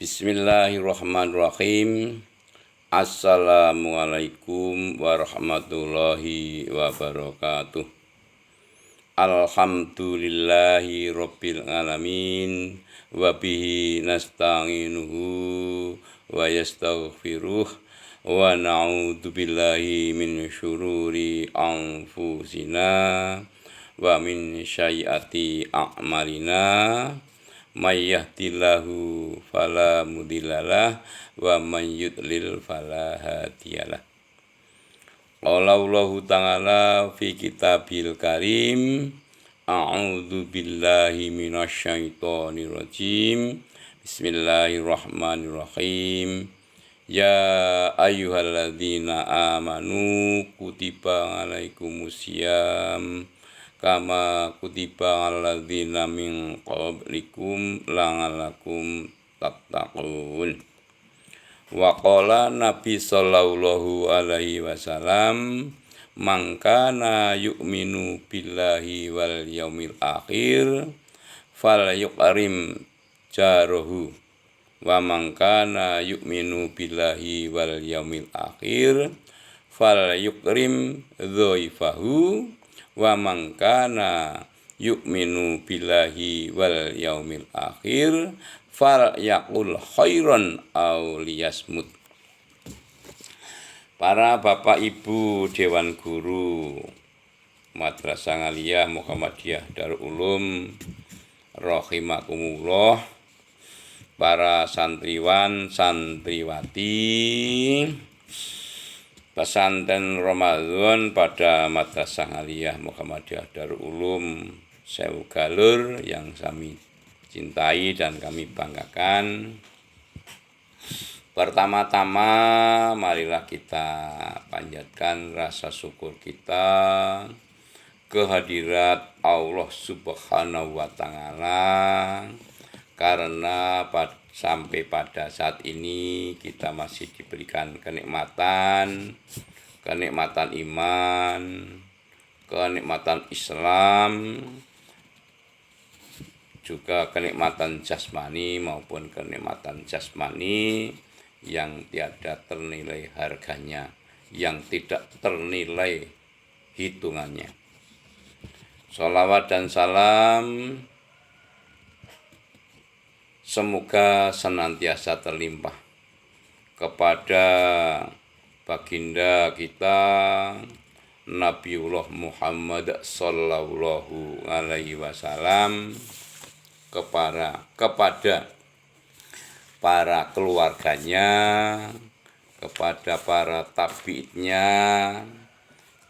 Bismillahirrahmanirrahim. Assalamualaikum warahmatullahi wabarakatuh. Alhamdulillahi rabbil alamin. Wabihi nasta'inuhu wa yastaghfiruh. Wa na'udzu billahi min syururi anfusina wa min sayyiati a'malina. May yahdihillahu fala mudhillalah wa may yudlil fala hadiyalah. Qala Allahu ta'ala fi kitabil karim. A'udzu billahi minasyaitonir rajim. Bismillahirrahmanirrahim. Ya ayyuhalladzina amanu kutiba alaikumusiyam kama kutiba alladzina min qablikum la'allakum tattaqun. Wa qala Nabi sallallahu alaihi wasallam, man kana yu'minu billahi wal yaumil akhir falyukrim jarahu wa man kana yu'minu billahi wal yaumil akhir falyukrim dhaifahu wa man kana yu'minu billahi wal yaumil akhir fal yaqul khairan aw liyasmut. Para bapak ibu dewan guru Madrasah Aliyah Muhammadiyah Darul Ulum rahimakumullah, para santriwan santriwati pesantren Ramadan pada Madrasah Aliyah Muhammadiyah Darul Ulum Sewu Galur yang kami cintai dan kami banggakan. Pertama-tama marilah kita panjatkan rasa syukur kita kehadirat Allah Subhanahu wa Ta'ala, karena sampai pada saat ini kita masih diberikan kenikmatan iman, kenikmatan Islam, juga kenikmatan jasmani maupun kenikmatan jasmani yang tiada ternilai harganya, yang tidak ternilai hitungannya. Sholawat dan salam semoga senantiasa terlimpah kepada baginda kita Nabiullah Muhammad sallallahu alaihi wasallam, kepada para keluarganya, kepada para tabi'itnya,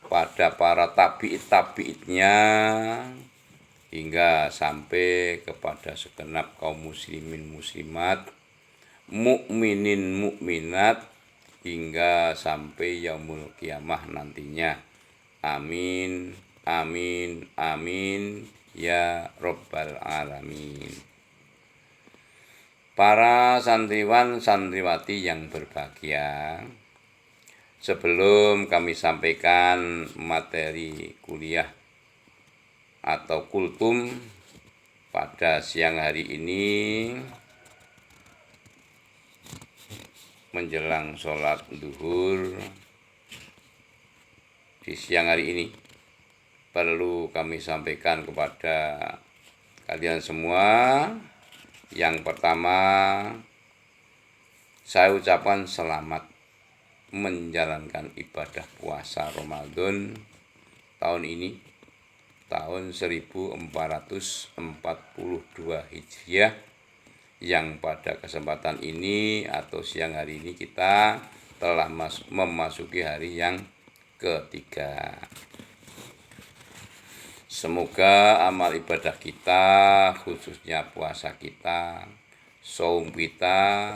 pada para tabi'itnya, hingga sampai kepada segenap kaum muslimin muslimat, mukminin mukminat, hingga sampai yaumul kiamah nantinya. Amin, amin, amin ya rabbal alamin. Para santriwan santriwati yang berbahagia, sebelum kami sampaikan materi kuliah atau kultum pada siang hari ini menjelang sholat duhur di siang hari ini, perlu kami sampaikan kepada kalian semua. Yang pertama, saya ucapkan selamat menjalankan ibadah puasa Ramadan tahun ini, tahun 1442 Hijriah, yang pada kesempatan ini atau siang hari ini kita telah memasuki hari yang ketiga. Semoga amal ibadah kita, khususnya puasa kita, saum kita,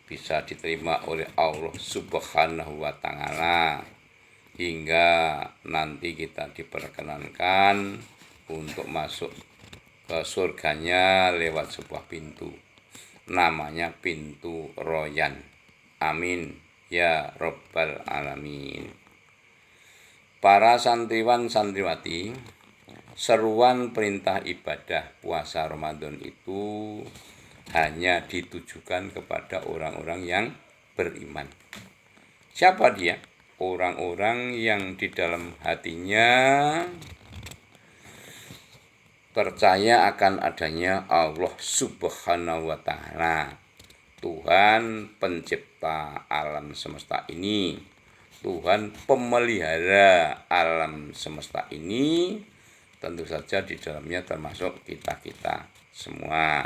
bisa diterima oleh Allah Subhanahu wa Ta'ala, hingga nanti kita diperkenankan untuk masuk ke surganya lewat sebuah pintu, namanya pintu Royan. Amin ya rabbal alamin. Para santriwan santriwati, seruan perintah ibadah puasa Ramadan itu hanya ditujukan kepada orang-orang yang beriman. Siapa dia? Orang-orang yang di dalam hatinya percaya akan adanya Allah Subhanahu wa Ta'ala, Tuhan pencipta alam semesta ini, Tuhan pemelihara alam semesta ini. Tentu saja di dalamnya termasuk kita-kita semua.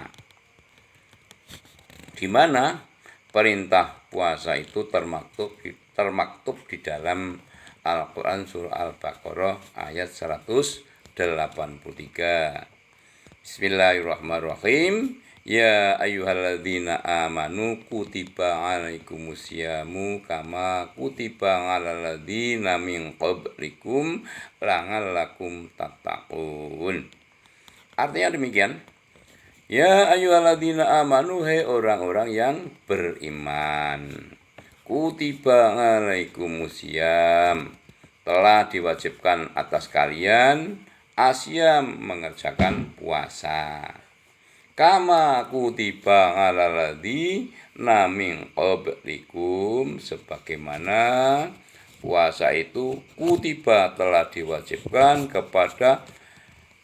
Di mana perintah puasa itu termaktub di dalam Al-Quran surah Al-Baqarah ayat 183. Bismillahirrahmanirrahim. Ya ayyuhalladzina amanu kutiba alaikumusyamu kama kutiba alal ladzina min qablikum la'allakum tattaqun. Artinya demikian. Ya ayyuhalladzina amanu, hai orang-orang yang beriman. Kutiba alaikumusiyam, telah diwajibkan atas kalian asyam, mengerjakan puasa. Kama kutiba alal ladzina min qablikum, sebagaimana puasa itu kutiba telah diwajibkan kepada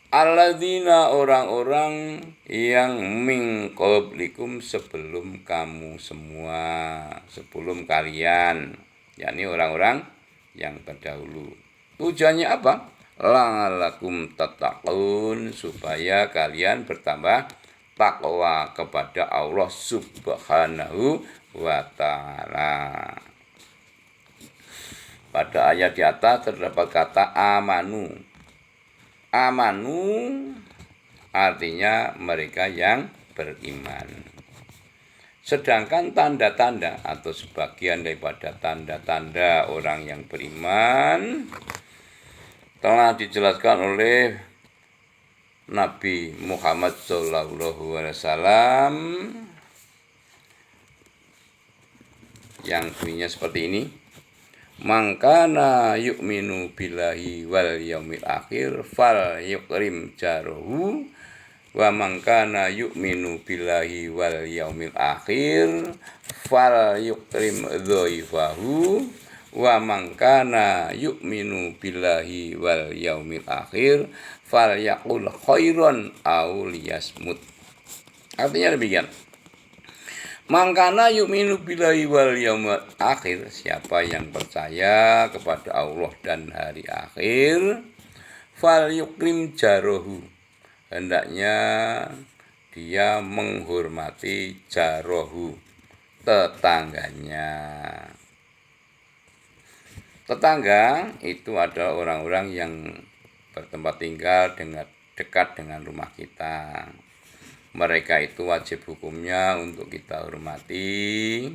alladzina, orang-orang yang min qablikum, sebelum kamu semua, sebelum kalian, yakni orang-orang yang terdahulu. Tujuannya apa? La'allakum tattaqun, supaya kalian bertambah takwa kepada Allah Subhanahu wa Ta'ala. Pada ayat di atas terdapat kata amanu. Amanu artinya mereka yang beriman. Sedangkan tanda-tanda atau sebagian daripada tanda-tanda orang yang beriman telah dijelaskan oleh Nabi Muhammad SAW yang bunyinya seperti ini. Mangkana yu'minu billahi wal yaumil akhir fal yukrim jarohu, wa mangkana yu'minu billahi wal yaumil akhir fal yukrim dhaifahu, wa mangkana yu'minu billahi wal yaumil akhir fal yaqul khairan aw liyasmut. Artinya demikian. Mangkana yu'minu billahi wal yaumil akhir, siapa yang percaya kepada Allah dan hari akhir, fal yukrim jarohu, hendaknya dia menghormati jarohu, tetangganya. Tetangga itu adalah orang-orang yang bertempat tinggal dekat dengan rumah kita. Mereka itu wajib hukumnya untuk kita hormati.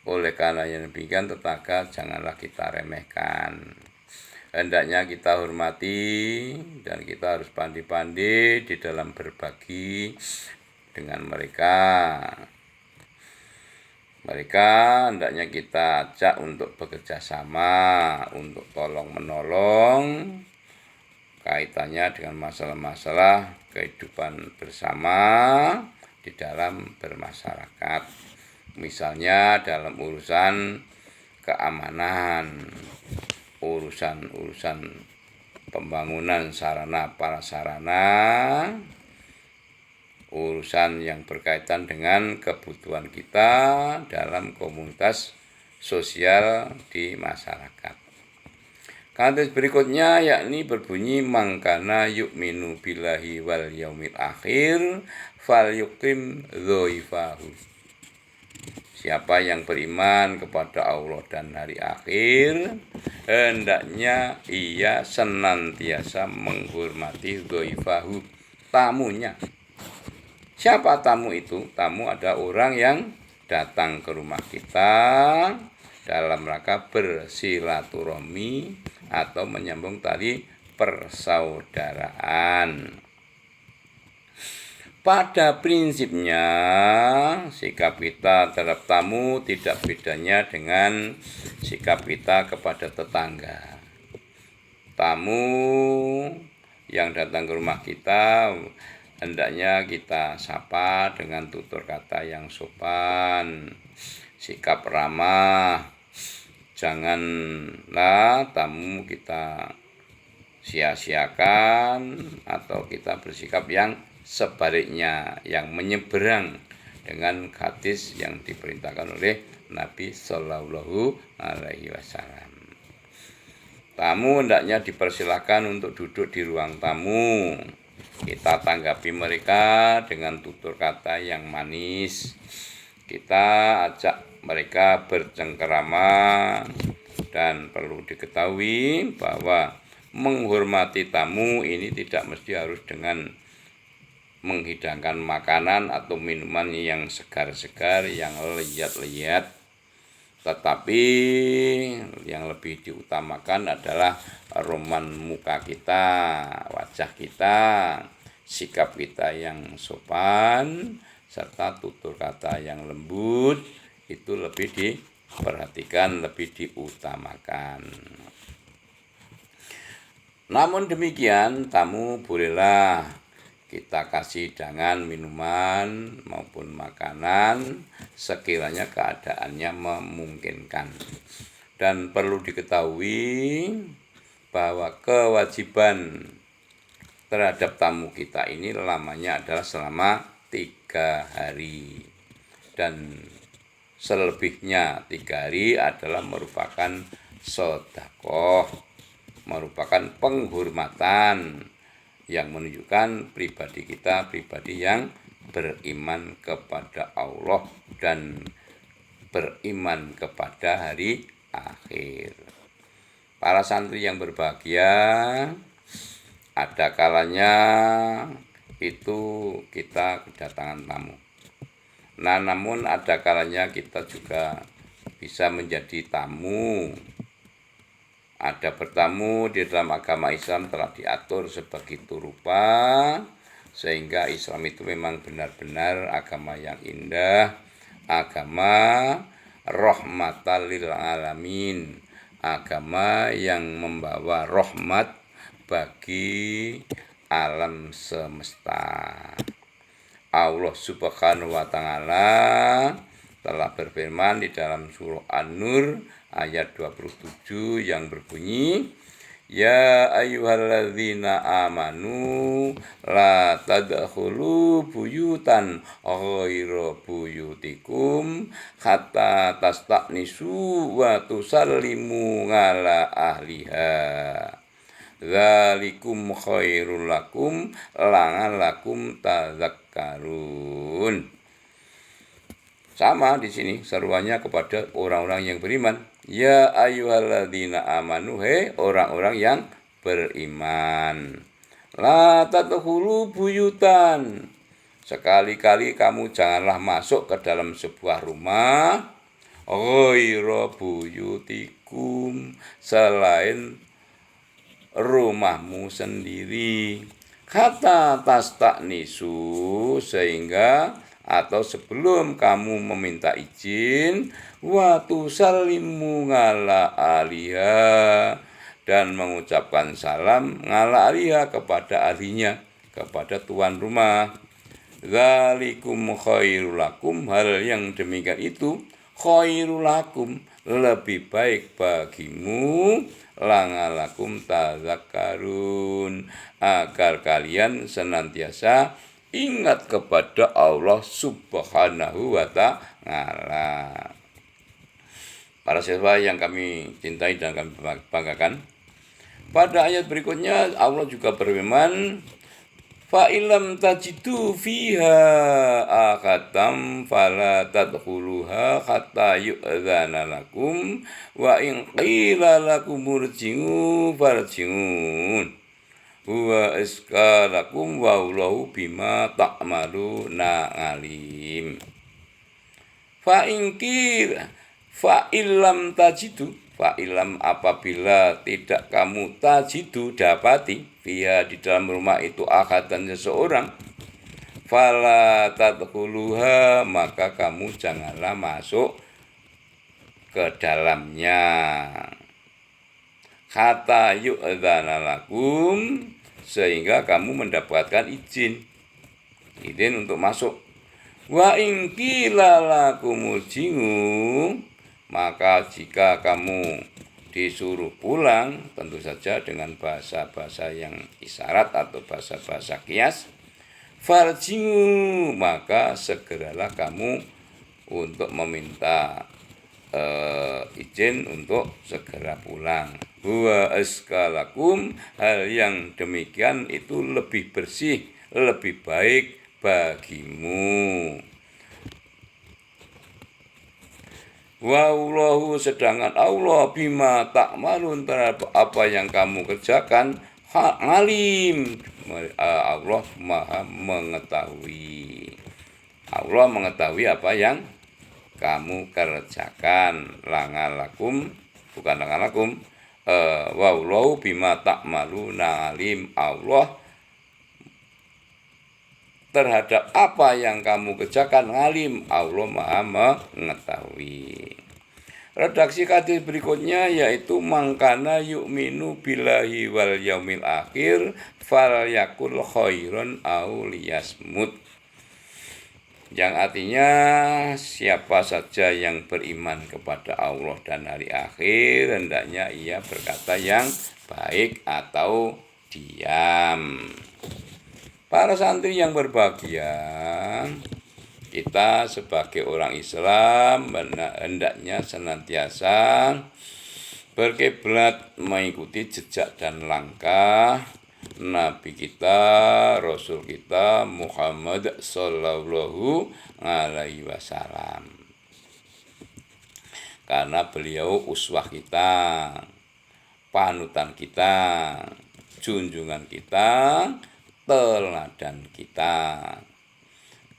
Oleh karena yang demikian, tetangga janganlah kita remehkan. Hendaknya kita hormati dan kita harus pandai-pandai di dalam berbagi dengan mereka. Mereka hendaknya kita ajak untuk bekerja sama, untuk tolong-menolong kaitannya dengan masalah-masalah kehidupan bersama di dalam bermasyarakat. Misalnya dalam urusan keamanan, urusan pembangunan sarana prasarana, urusan yang berkaitan dengan kebutuhan kita dalam komunitas sosial di masyarakat. Kata berikutnya yakni berbunyi mangkana yu'minu billahi wal yaumil akhir fal yukrim dhaifahu. Siapa yang beriman kepada Allah dan hari akhir, hendaknya ia senantiasa menghormati dhaifahu, tamunya. Siapa tamu itu? Tamu adalah orang yang datang ke rumah kita dalam rangka bersilaturahmi atau menyambung tali persaudaraan. Pada prinsipnya, sikap kita terhadap tamu tidak bedanya dengan sikap kita kepada tetangga. Tamu yang datang ke rumah kita hendaknya kita sapa dengan tutur kata yang sopan, sikap ramah. Janganlah tamu kita sia-siakan atau kita bersikap yang sebaliknya, yang menyeberang dengan hadis yang diperintahkan oleh Nabi Shallallahu Alaihi Wasallam. Tamu hendaknya dipersilakan untuk duduk di ruang tamu. Kita tanggapi mereka dengan tutur kata yang manis. Kita ajak mereka bercengkerama, dan perlu diketahui bahwa menghormati tamu ini tidak mesti harus dengan menghidangkan makanan atau minuman yang segar-segar, yang lezat-lezat, tetapi yang lebih diutamakan adalah roman muka kita, wajah kita, sikap kita yang sopan, serta tutur kata yang lembut itu lebih diperhatikan, lebih diutamakan. Namun demikian, tamu bolehlah kita kasih hidangan, minuman maupun makanan sekiranya keadaannya memungkinkan. Dan perlu diketahui bahwa kewajiban terhadap tamu kita ini lamanya adalah selama 3 hari. Dan selebihnya 3 hari adalah merupakan sedekah, merupakan penghormatan yang menunjukkan pribadi kita pribadi yang beriman kepada Allah dan beriman kepada hari akhir. Para santri yang berbahagia, ada kalanya itu kita kedatangan tamu. Nah, namun ada kalanya kita juga bisa menjadi tamu. Ada bertamu di dalam agama Islam telah diatur sebegitu rupa sehingga Islam itu memang benar-benar agama yang indah, agama rahmatan lil alamin, agama yang membawa rahmat bagi alam semesta. Allah Subhanahu wa taala telah berfirman di dalam surah An-Nur ayat 27 yang berbunyi, Ya ayyuhalladzina amanu la tadkhulu buyutan ghaira buyutikum hatta tasta'nisu wa tusallimu ala ahliha. Dzalikum khairul lakum la'allakum tadzakkarun. Sama di sini seruannya kepada orang-orang yang beriman. Ya ayyuhalladzina amanu, hei orang-orang yang beriman. La tadkhulu buyutan. Sekali-kali kamu janganlah masuk ke dalam sebuah rumah ghaira buyutikum, selain rumahmu sendiri. Kata tasta'nisu, sehingga atau sebelum kamu meminta izin, wa tusallimu ala aliha, dan mengucapkan salam ala aliha kepada ahlinya, kepada tuan rumah. Dzalikum khairul lakum, hal yang demikian itu khairul lakum, lebih baik bagimu, la'allakum tadzakkarun, agar kalian senantiasa ingat kepada Allah Subhanahu wa ta'ala. Para siswa yang kami cintai dan kami banggakan, pada ayat berikutnya Allah juga berfirman, fa illam tajidu fiha akatam fala tadkhuluha hatta yu'dzana lakum wa in qila lakum murji'u farji'un huwa iskalakum wa Allahu bima ta'maluna alim. Fa illam tajidu, fa illam apabila tidak kamu tajidu dapati via di dalam rumah itu akadan seseorang, fala tadkhuluha, maka kamu janganlah masuk ke dalamnya. Kata yu'dzana lakum, sehingga kamu mendapatkan izin untuk masuk. Wa in qila lakum irji'u, maka jika kamu disuruh pulang, tentu saja dengan bahasa-bahasa yang isyarat atau bahasa-bahasa kias, farji'u, maka segeralah kamu untuk meminta izin untuk segera pulang. Huwa askalakum, hal yang demikian itu lebih bersih, lebih baik bagimu. Wallahu, sedangkan Allah bima ta'malun, terhadap apa yang kamu kerjakan, alim. Allah maha mengetahui. Allah mengetahui apa yang kamu kerjakan. Langalakum, bukan langalakum. Wallahu bima ta'maluna alim. Allah terhadap apa yang kamu kerjakan alim. Allah maha mengetahui. Redaksi hadis berikutnya yaitu mangkana yu'minu billahi wal yaumil akhir fal yakul khairon au liyasmut. Yang artinya siapa saja yang beriman kepada Allah dan hari akhir, hendaknya ia berkata yang baik atau diam. Para santri yang berbahagia, kita sebagai orang Islam hendaknya senantiasa berkiblat mengikuti jejak dan langkah Nabi kita, Rasul kita Muhammad Sallallahu Alaihi Wasallam, karena beliau uswah kita, panutan kita, junjungan kita, teladan kita.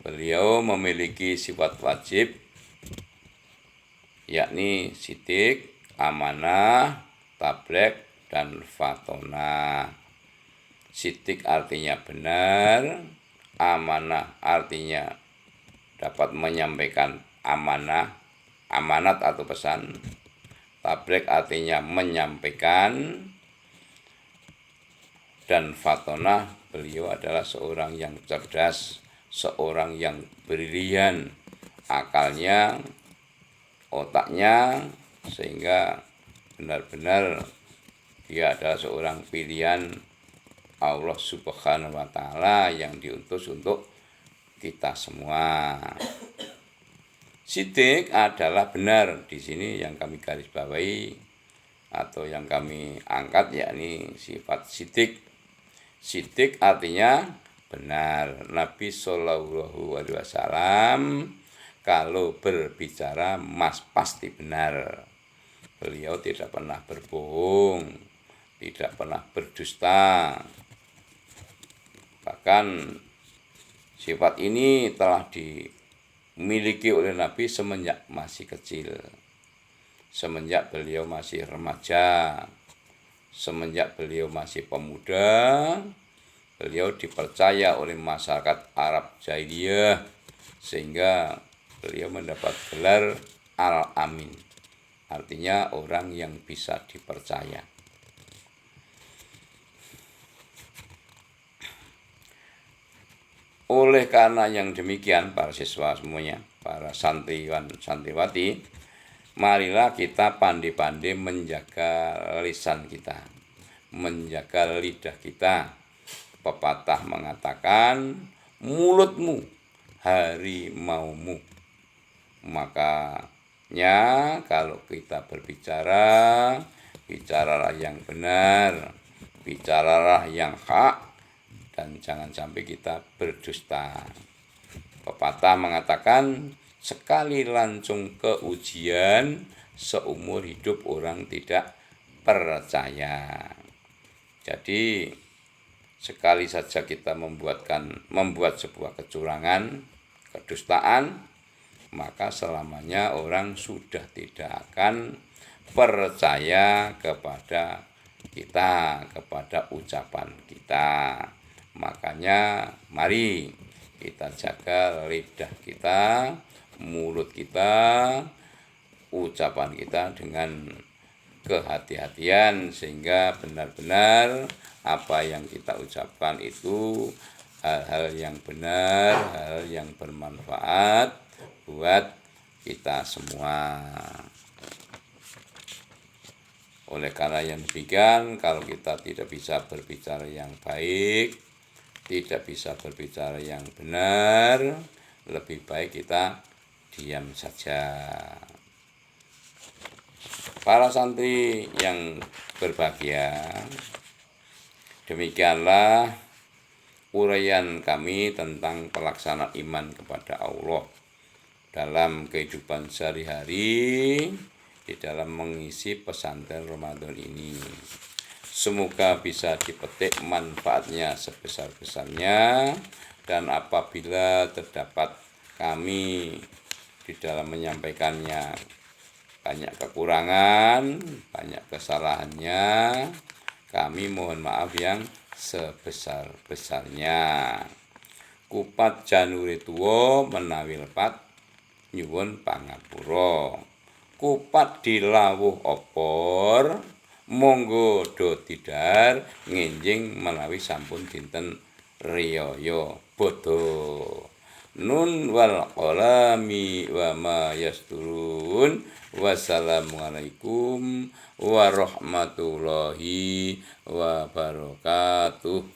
Beliau memiliki sifat wajib, yakni sidik, amanah, tablek, dan fatonah. Sidik artinya benar, amanah artinya dapat menyampaikan amanat atau pesan, tablek artinya menyampaikan, dan fatonah, beliau adalah seorang yang cerdas, seorang yang brilian, akalnya, otaknya, sehingga benar-benar dia adalah seorang pilihan Allah Subhanahu wa Ta'ala yang diutus untuk kita semua. Sidik adalah benar. Di sini yang kami garis bawahi atau yang kami angkat yakni sifat sidik. Sidik artinya benar. Nabi Shallallahu Alaihi Wasallam kalau berbicara pasti benar. Beliau tidak pernah berbohong, tidak pernah berdusta. Bahkan sifat ini telah dimiliki oleh Nabi semenjak masih kecil, semenjak beliau masih remaja, semenjak beliau masih pemuda. Beliau dipercaya oleh masyarakat Arab Jahiliyah sehingga beliau mendapat gelar Al-Amin, artinya orang yang bisa dipercaya. Oleh karena yang demikian, para siswa semuanya, para santriwan santriwati, marilah kita pandai-pandai menjaga lisan kita, menjaga lidah kita. Pepatah mengatakan, mulutmu harimaumu. Makanya kalau kita berbicara, bicaralah yang benar, bicaralah yang hak, dan jangan sampai kita berdusta. Pepatah mengatakan, sekali lancung ke ujian, seumur hidup orang tidak percaya. Jadi sekali saja kita membuat sebuah kecurangan, kedustaan, maka selamanya orang sudah tidak akan percaya kepada kita, kepada ucapan kita. Makanya mari kita jaga lidah kita, mulut kita, ucapan kita dengan kehati-hatian sehingga benar-benar apa yang kita ucapkan itu hal-hal yang benar, hal yang bermanfaat buat kita semua. Oleh karena yang demikian, kalau kita tidak bisa berbicara yang baik, tidak bisa berbicara yang benar, lebih baik kita diam saja. Para santri yang berbahagia, demikianlah uraian kami tentang pelaksanaan iman kepada Allah dalam kehidupan sehari-hari di dalam mengisi pesantren Ramadan ini. Semoga bisa dipetik manfaatnya sebesar-besarnya, dan apabila terdapat kami di dalam menyampaikannya banyak kekurangan, banyak kesalahannya, kami mohon maaf yang sebesar-besarnya. Kupat janure tuwa menawi lepat nyuwun pangapura. Kupat dilawuh opor, monggo do tidar nginjing menawi sampun dinten riyaya bodho. Nun wal qalami wa ma yasturun. Wassalamualaikum warahmatullahi wabarakatuh.